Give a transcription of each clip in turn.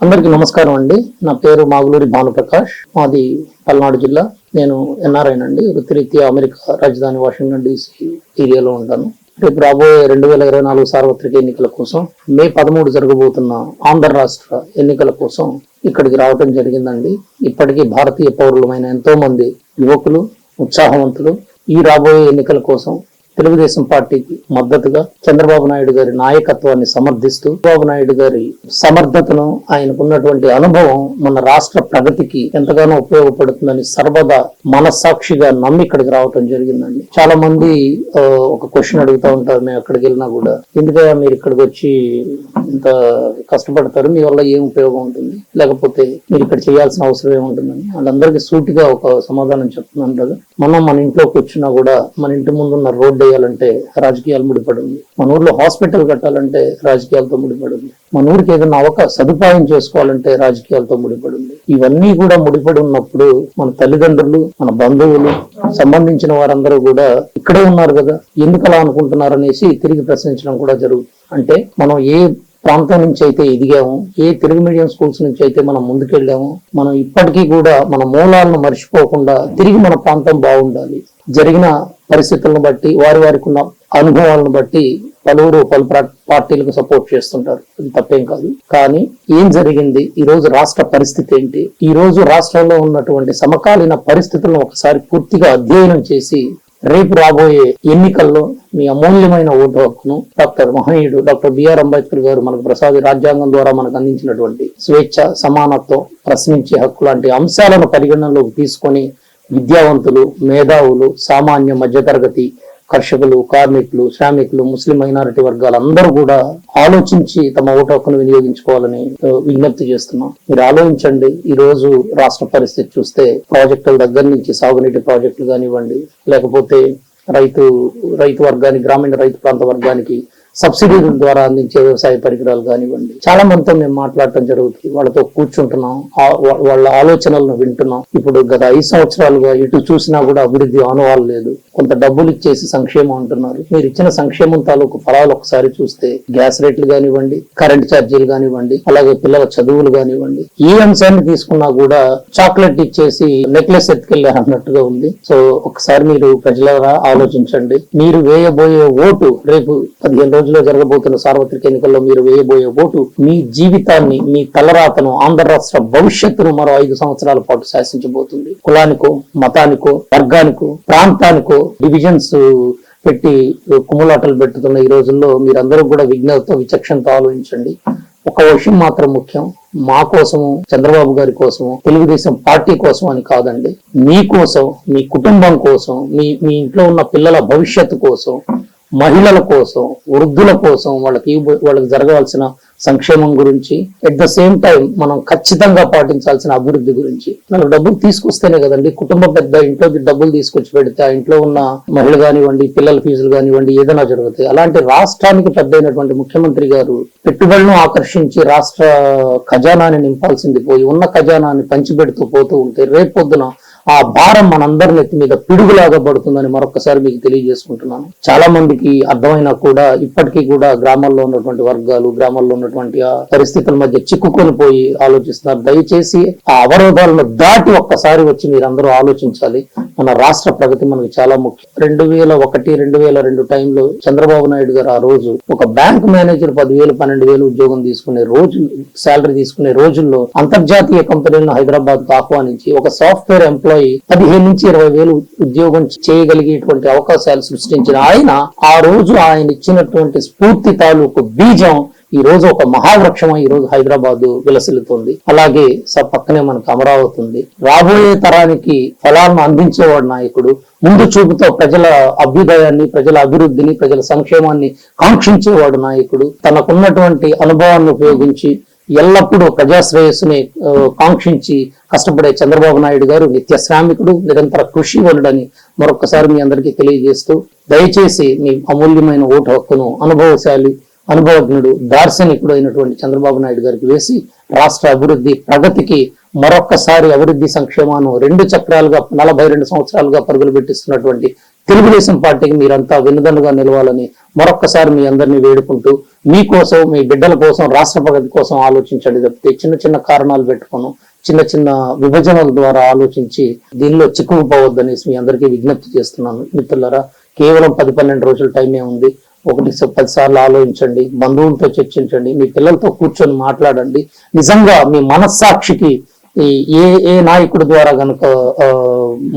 అందరికీ నమస్కారం అండి. నా పేరు మాగులూరి భానుప్రకాష్. మాది పల్నాడు జిల్లా. నేను ఎన్ఆర్ఐ అండి. వృత్తిరీత్యా అమెరికా రాజధాని వాషింగ్టన్ DC ఏరియాలో ఉంటాను. రేపు రాబోయే 2024 సార్వత్రిక ఎన్నికల కోసం మే 13 జరగబోతున్న ఆంధ్ర రాష్ట్ర ఎన్నికల కోసం ఇక్కడికి రావడం జరిగిందండి. ఇప్పటికీ భారతీయ పౌరులమైన ఎంతో మంది యువకులు, ఉత్సాహవంతులు ఈ రాబోయే ఎన్నికల కోసం తెలుగుదేశం పార్టీకి మద్దతుగా చంద్రబాబు నాయుడు గారి నాయకత్వాన్ని సమర్థిస్తూ, చంద్రబాబు నాయుడు గారి సమర్థతను, ఆయనకున్నటువంటి అనుభవం మన రాష్ట్ర ప్రగతికి ఎంతగానో ఉపయోగపడుతుందని సర్వదా మనస్సాక్షిగా నమ్మి ఇక్కడికి రావటం జరిగిందండి. చాలా మంది ఒక క్వశ్చన్ అడుగుతూ ఉంటారు, మేము ఎక్కడికి వెళ్ళినా కూడా, ఎందుకయ్యా మీరు ఇక్కడికి వచ్చి ఇంత కష్టపడతారు, మీ వల్ల ఏం ఉపయోగం ఉంటుంది, లేకపోతే మీరు ఇక్కడ చేయాల్సిన అవసరం ఏముంటుందని వాళ్ళందరికీ సూటిగా ఒక సమాధానం చెప్తున్నాను కదా. మనం మన ఇంట్లో కూర్చున్నా కూడా మన ఇంటి ముందున్న రోడ్డు వేయాలంటే రాజకీయాలు ముడిపడి ఉంది. మన ఊర్లో హాస్పిటల్ కట్టాలంటే రాజకీయాలతో ముడిపడి ఉంది. మన ఊరికి ఏదైనా సదుపాయం చేసుకోవాలంటే రాజకీయాలతో ముడిపడి ఉంది. ఇవన్నీ కూడా ముడిపడి ఉన్నప్పుడు మన తల్లిదండ్రులు, మన బంధువులు, సంబంధించిన వారందరూ కూడా ఇక్కడే ఉన్నారు కదా, ఎందుకు అలా అనుకుంటున్నారు అనేసి తిరిగి ప్రశ్నించడం కూడా జరుగుతుంది. అంటే మనం ఏ ప్రాంతం నుంచి అయితే ఎదిగాము, ఏ తెలుగు మీడియం స్కూల్స్ నుంచి అయితే మనం ముందుకెళ్ళాము, మనం ఇప్పటికీ కూడా మన మూలాలను మర్చిపోకుండా తిరిగి మన ప్రాంతం బాగుండాలి. జరిగిన పరిస్థితులను బట్టి, వారికి ఉన్న అనుభవాలను బట్టి పలు పార్టీలకు సపోర్ట్ చేస్తుంటారు. అది తప్పేం కాదు. కానీ ఏం జరిగింది, ఈ రోజు రాష్ట్ర పరిస్థితి ఏంటి, ఈ రోజు రాష్ట్రంలో ఉన్నటువంటి సమకాలీన పరిస్థితులను ఒకసారి పూర్తిగా అధ్యయనం చేసి రేపు రాబోయే ఎన్నికల్లో మీ అమూల్యమైన ఓటు హక్కును మహనీయుడు డాక్టర్ బిఆర్ అంబేద్కర్ గారు మనకు రాజ్యాంగం ద్వారా మనకు అందించినటువంటి స్వేచ్ఛ, సమానత్వం, ప్రశ్నించే హక్కు లాంటి అంశాలను పరిగణనలోకి తీసుకొని విద్యావంతులు, మేధావులు, సామాన్య మధ్యతరగతి, కర్షకులు, కార్మికులు, శ్రామికులు, ముస్లిం మైనారిటీ వర్గాలందరూ కూడా ఆలోచించి తమ ఓటు హక్కును వినియోగించుకోవాలని విజ్ఞప్తి చేస్తున్నాం. మీరు ఆలోచించండి. ఈ రోజు రాష్ట్ర పరిస్థితి చూస్తే ప్రాజెక్టుల దగ్గర నుంచి సాగునీటి ప్రాజెక్టులు కానివ్వండి, లేకపోతే రైతు వర్గానికి, గ్రామీణ రైతు ప్రాంత వర్గానికి సబ్సిడీల ద్వారా అందించే వ్యవసాయ పరికరాలు కానివ్వండి, చాలా మందితో మేము మాట్లాడటం జరుగుతుంది. వాళ్ళతో కూర్చుంటున్నాం, వాళ్ళ ఆలోచనలను వింటున్నాం. ఇప్పుడు గత 5 సంవత్సరాలుగా ఇటు చూసినా కూడా అభివృద్ధి ఆనవాలు లేదు. కొంత డబ్బులు ఇచ్చేసి సంక్షేమం అంటున్నారు. మీరు ఇచ్చిన సంక్షేమం తాలూకు ఫలాలు ఒకసారి చూస్తే గ్యాస్ రేట్లు కానివ్వండి, కరెంట్ ఛార్జీలు కానివ్వండి, అలాగే పిల్లల చదువులు కానివ్వండి, ఏ అంశాన్ని తీసుకున్నా కూడా చాక్లెట్ ఇచ్చేసి నెక్లెస్ ఎత్తుకెళ్లారు అన్నట్టుగా ఉంది. సో ఒకసారి మీరు ప్రజలారా ఆలోచించండి. మీరు వేయబోయే ఓటు రేపు 15 రోజుల్లో జరగబోతున్న సార్వత్రిక ఎన్నికల్లో మీరు వేయబోయే ఓటు మీ జీవితాన్ని, మీ తలరాతను, ఆంధ్ర రాష్ట్ర భవిష్యత్తును మరో 5 సంవత్సరాల పాటు శాసించబోతుంది. కులానికో, మతానికో, వర్గానికో, ప్రాంతానికో డివిజన్స్ పెట్టి కుమ్ములాటలు పెట్టుతున్న ఈ రోజుల్లో మీరందరూ కూడా విజ్ఞతతో, విచక్షణతో ఆలోచించండి. ఒక విషయం మాత్రం ముఖ్యం, మా కోసము, చంద్రబాబు గారి కోసము, తెలుగుదేశం పార్టీ కోసం అని కాదండి, మీ కోసం, మీ కుటుంబం కోసం, మీ ఇంట్లో ఉన్న పిల్లల భవిష్యత్తు కోసం, మహిళల కోసం, వృద్ధుల కోసం, వాళ్ళకి జరగవలసిన సంక్షేమం గురించి, ఎట్ ద సేమ్ టైం మనం ఖచ్చితంగా పాటించాల్సిన అభివృద్ధి గురించి. మనం డబ్బులు తీసుకొస్తేనే కదండి, కుటుంబ పెద్ద ఇంట్లోకి డబ్బులు తీసుకొచ్చి పెడితే ఆ ఇంట్లో ఉన్న మహిళ కానివ్వండి, పిల్లల ఫీజులు కానివ్వండి, ఏదైనా జరుగుతాయి. అలాంటి రాష్ట్రానికి పెద్ద అయినటువంటి ముఖ్యమంత్రి గారు పెట్టుబడులను ఆకర్షించి రాష్ట్ర ఖజానాన్ని నింపాల్సింది పోయి ఉన్న ఖజానాన్ని పంచిపెడుతూ పోతూ ఉంటే రేపొద్దున ఆ భారం మనందరి నెత్తి మీద పిడుగులాగా పడుతుందని మరొకసారి మీకు తెలియజేసుకుంటున్నాను. చాలా మందికి అర్థమైనా కూడా ఇప్పటికీ కూడా గ్రామాల్లో ఉన్నటువంటి వర్గాలు, గ్రామాల్లో ఉన్నటువంటి ఆ పరిస్థితుల మధ్య చిక్కుకొని పోయి ఆలోచిస్తున్నారు. దయచేసి ఆ అవరోధాలను దాటి ఒక్కసారి వచ్చి మీరందరూ ఆలోచించాలి. మన రాష్ట్ర ప్రగతి మనకి చాలా ముఖ్యం. 2001-2002 టైంలో చంద్రబాబు నాయుడు గారు ఆ రోజు ఒక బ్యాంక్ మేనేజర్ 10,000-12,000 ఉద్యోగం తీసుకునే రోజు, శాలరీ తీసుకునే రోజుల్లో అంతర్జాతీయ కంపెనీలను హైదరాబాద్ కు ఆహ్వానించి ఒక సాఫ్ట్వేర్ ఎంప్లాయీ 15,000-20,000 ఉద్యోగం చేయగలిగేటువంటి అవకాశాలు సృష్టించిన ఆయన, ఆ రోజు ఆయన ఇచ్చినటువంటి స్ఫూర్తి తాలూకు బీజం ఈ రోజు ఒక మహావృక్షం ఈ రోజు హైదరాబాద్ విలసిల్లుతుంది. అలాగే పక్కనే మనకు అమరావతి ఉంది. రాబోయే తరానికి ఫలాలను అందించేవాడు నాయకుడు, ముందు చూపుతో ప్రజల అభ్యుదయాన్ని, ప్రజల అభివృద్ధిని, ప్రజల సంక్షేమాన్ని కాంక్షించేవాడు నాయకుడు. తనకున్నటువంటి అనుభవాన్ని ఉపయోగించి ఎల్లప్పుడూ ప్రజాశ్రేయస్సుని కాంక్షించి కష్టపడే చంద్రబాబు నాయుడు గారు నిత్య శ్రామికుడు, నిరంతర కృషి వలుడని మరొకసారి మీ అందరికీ తెలియజేస్తూ, దయచేసి మీ అమూల్యమైన ఓటు హక్కును అనుభవశాలి, అనుభవజ్ఞుడు, దార్శనికుడు అయినటువంటి చంద్రబాబు నాయుడు గారికి వేసి రాష్ట్ర అభివృద్ధి ప్రగతికి మరొక్కసారి అభివృద్ధి సంక్షేమాన్ని 2 చక్రాలుగా 42 సంవత్సరాలుగా పరుగులు పెట్టిస్తున్నటువంటి తెలుగుదేశం పార్టీకి మీరంతా వెన్నుదన్నుగా నిలవాలని మరొక్కసారి మీ అందరినీ వేడుకుంటూ, మీకోసం, మీ బిడ్డల కోసం, రాష్ట్ర ప్రగతి కోసం ఆలోచించండి తప్పితే చిన్న చిన్న కారణాలు పెట్టుకోను, చిన్న చిన్న విభజనల ద్వారా ఆలోచించి దీనిలో చిక్కుకుపోవద్దనేసి మీ అందరికీ విజ్ఞప్తి చేస్తున్నాను. మిత్రులారా, కేవలం 10-12 రోజుల టైమే ఉంది. 1-10 సార్లు ఆలోచించండి, బంధువులతో చర్చించండి, మీ పిల్లలతో కూర్చొని మాట్లాడండి. నిజంగా మీ మనస్సాక్షికి ఏ నాయకుడి ద్వారా గనుక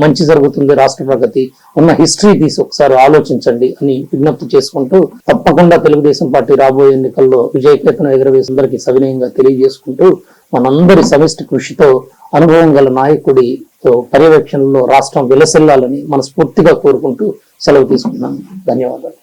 మంచి జరుగుతుంది, రాష్ట్ర ప్రగతి ఉన్న హిస్టరీ తీసి ఒకసారి ఆలోచించండి అని విజ్ఞప్తి చేసుకుంటూ, తప్పకుండా తెలుగుదేశం పార్టీ రాబోయే ఎన్నికల్లో విజయకేతనం ఎగరవేసి అందరికీ సవినయంగా తెలియజేసుకుంటూ, మనందరి సమిష్టి కృషితో అనుభవం గల నాయకుడి పర్యవేక్షణలో రాష్ట్రం విలసిల్లాలని మనస్ఫూర్తిగా కోరుకుంటూ సెలవు తీసుకున్నాను. ధన్యవాదాలు.